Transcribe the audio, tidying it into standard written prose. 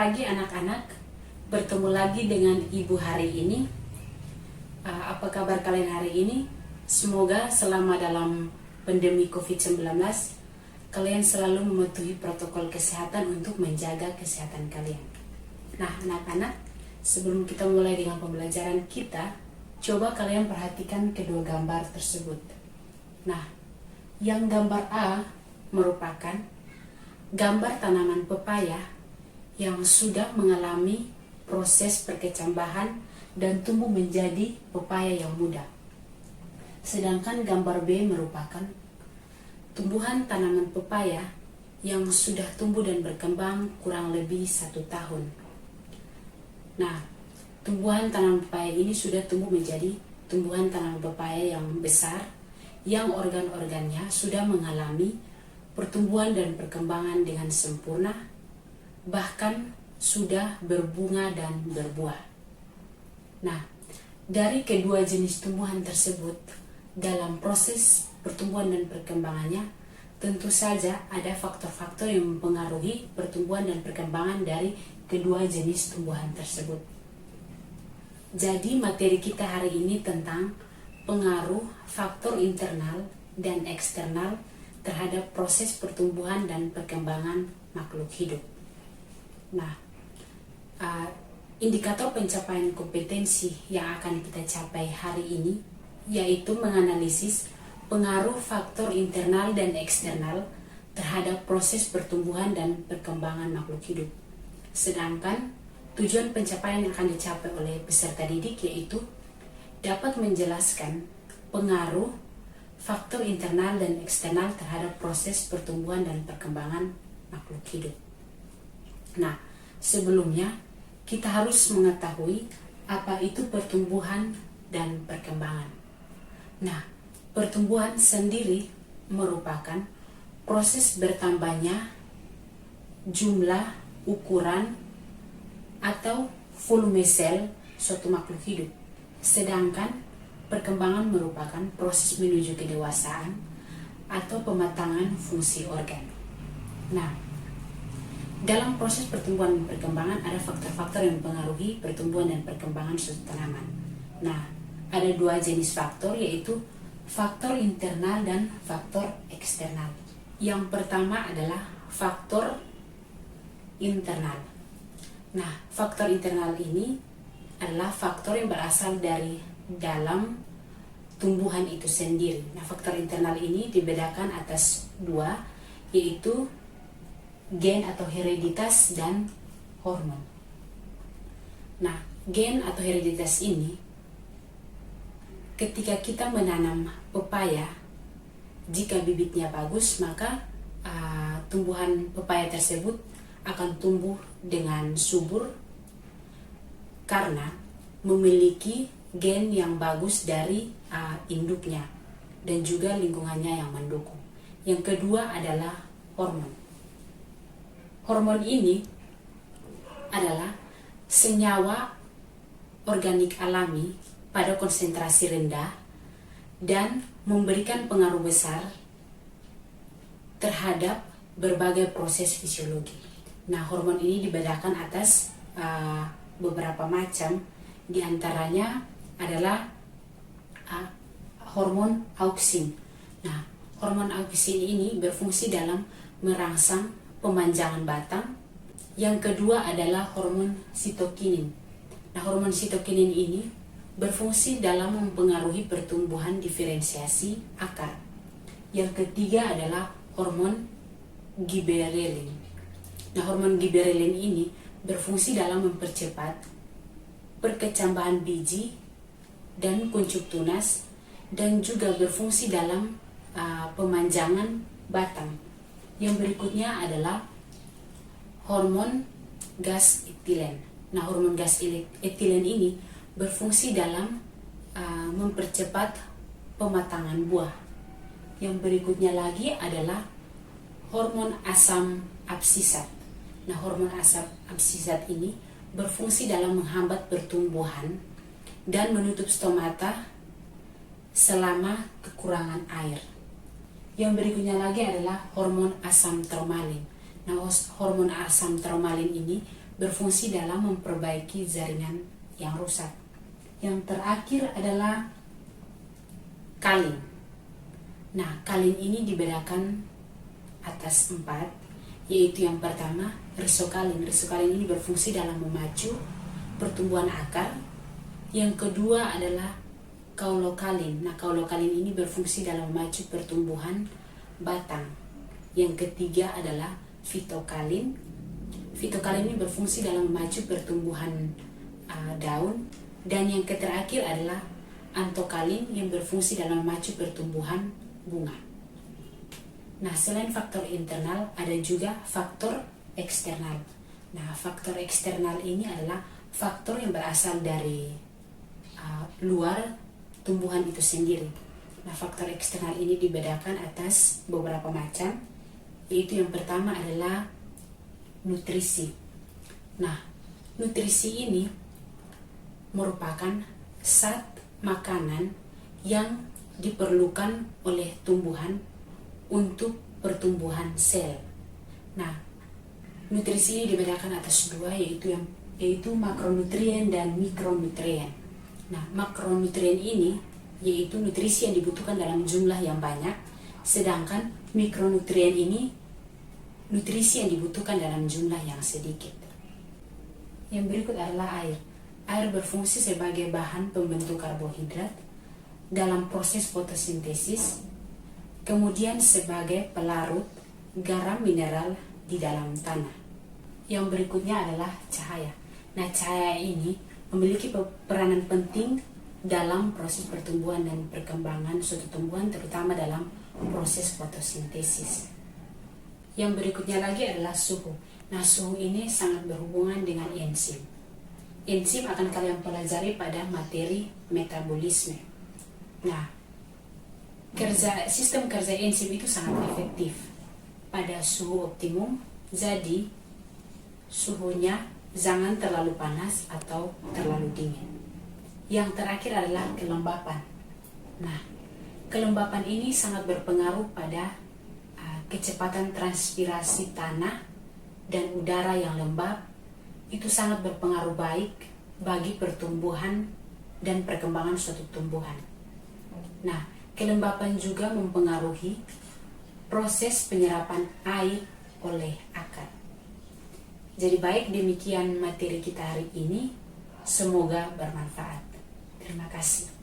pagi anak-anak, bertemu lagi dengan Ibu hari ini. Apa kabar kalian hari ini? Semoga selama dalam pandemi COVID-19 kalian selalu mematuhi protokol kesehatan untuk menjaga kesehatan kalian. Nah anak-anak, sebelum kita mulai dengan pembelajaran kita, coba kalian perhatikan kedua gambar tersebut. Nah, yang gambar A merupakan gambar tanaman pepaya yang sudah mengalami proses perkecambahan dan tumbuh menjadi pepaya yang muda. Sedangkan gambar B merupakan tumbuhan tanaman pepaya yang sudah tumbuh dan berkembang kurang lebih 1 tahun. Nah, tumbuhan tanaman pepaya ini sudah tumbuh menjadi tumbuhan tanaman pepaya yang besar, yang organ-organnya sudah mengalami pertumbuhan dan perkembangan dengan sempurna, bahkan sudah berbunga dan berbuah. Nah, dari kedua jenis tumbuhan tersebut, dalam proses pertumbuhan dan perkembangannya, tentu saja ada faktor-faktor yang mempengaruhi pertumbuhan dan perkembangan dari kedua jenis tumbuhan tersebut. Jadi materi kita hari ini tentang pengaruh faktor internal dan eksternal terhadap proses pertumbuhan dan perkembangan makhluk hidup. Nah, indikator pencapaian kompetensi yang akan kita capai hari ini yaitu menganalisis pengaruh faktor internal dan eksternal terhadap proses pertumbuhan dan perkembangan makhluk hidup. Sedangkan tujuan pencapaian yang akan dicapai oleh peserta didik yaitu dapat menjelaskan pengaruh faktor internal dan eksternal terhadap proses pertumbuhan dan perkembangan makhluk hidup. Nah, sebelumnya kita harus mengetahui apa itu pertumbuhan dan perkembangan. Nah, pertumbuhan sendiri merupakan proses bertambahnya jumlah, ukuran, atau volume sel suatu makhluk hidup. Sedangkan perkembangan merupakan proses menuju kedewasaan atau pematangan fungsi organ. Nah, dalam proses pertumbuhan dan perkembangan ada faktor-faktor yang mempengaruhi pertumbuhan dan perkembangan suatu tanaman. Nah, ada 2 jenis faktor yaitu faktor internal dan faktor eksternal. Yang pertama adalah faktor internal. Nah, faktor internal ini adalah faktor yang berasal dari dalam tumbuhan itu sendiri. Nah, faktor internal ini dibedakan atas 2, yaitu gen atau hereditas dan hormon. Nah, gen atau hereditas ini ketika kita menanam pepaya, jika bibitnya bagus, maka tumbuhan pepaya tersebut akan tumbuh dengan subur karena memiliki gen yang bagus dari induknya dan juga lingkungannya yang mendukung. Yang kedua adalah hormon. Hormon ini adalah senyawa organik alami pada konsentrasi rendah dan memberikan pengaruh besar terhadap berbagai proses fisiologi. Nah, hormon ini dibedakan atas beberapa macam, diantaranya adalah hormon auksin. Nah, hormon auksin ini berfungsi dalam merangsang pemanjangan batang. Yang kedua adalah hormon sitokinin. Nah, hormon sitokinin ini berfungsi dalam mempengaruhi pertumbuhan diferensiasi akar. Yang ketiga adalah hormon giberelin. Nah, hormon giberelin ini berfungsi dalam mempercepat perkecambahan biji dan kuncup tunas dan juga berfungsi dalam pemanjangan batang. Yang berikutnya adalah hormon gas etilen. Nah, hormon gas etilen ini berfungsi dalam mempercepat pematangan buah. Yang berikutnya lagi adalah hormon asam absisat. Nah, hormon asam absisat ini berfungsi dalam menghambat pertumbuhan dan menutup stomata selama kekurangan air. Yang berikutnya lagi adalah hormon asam traumalin. Nah, hormon asam traumalin ini berfungsi dalam memperbaiki jaringan yang rusak. Yang terakhir adalah kalin. Nah, kalin ini dibedakan atas 4, yaitu yang pertama risokalin. Risokalin ini berfungsi dalam memacu pertumbuhan akar. Yang kedua adalah kaulokalin. Nah, kaulokalin ini berfungsi dalam memacu pertumbuhan batang. Yang ketiga adalah fitokalin. Fitokalin ini berfungsi dalam memacu pertumbuhan daun. Dan yang terakhir adalah antokalin yang berfungsi dalam memacu pertumbuhan bunga. Nah, selain faktor internal ada juga faktor eksternal. Nah, faktor eksternal ini adalah faktor yang berasal dari luar tumbuhan itu sendiri. Nah, faktor eksternal ini dibedakan atas beberapa macam, yaitu yang pertama adalah nutrisi. Nah, nutrisi ini merupakan zat makanan yang diperlukan oleh tumbuhan untuk pertumbuhan sel. Nah, nutrisi ini dibedakan atas 2, yaitu makronutrien dan mikronutrien. Nah, makronutrien ini yaitu nutrisi yang dibutuhkan dalam jumlah yang banyak, sedangkan mikronutrien ini nutrisi yang dibutuhkan dalam jumlah yang sedikit. Yang berikut adalah air. Air berfungsi sebagai bahan pembentuk karbohidrat dalam proses fotosintesis, kemudian sebagai pelarut garam mineral di dalam tanah. Yang berikutnya adalah cahaya. Nah, cahaya ini memiliki peranan penting dalam proses pertumbuhan dan perkembangan suatu tumbuhan, terutama dalam proses fotosintesis. Yang berikutnya lagi adalah suhu. Nah, suhu ini sangat berhubungan dengan enzim. Enzim akan kalian pelajari pada materi metabolisme. Nah, sistem kerja enzim itu sangat efektif pada suhu optimum, jadi suhunya jangan terlalu panas atau terlalu dingin. Yang terakhir adalah kelembapan. Nah, kelembapan ini sangat berpengaruh pada kecepatan transpirasi tanah dan udara yang lembab. Itu sangat berpengaruh baik bagi pertumbuhan dan perkembangan suatu tumbuhan. Nah, kelembapan juga mempengaruhi proses penyerapan air oleh akar. Jadi baik, demikian materi kita hari ini. Semoga bermanfaat. Terima kasih.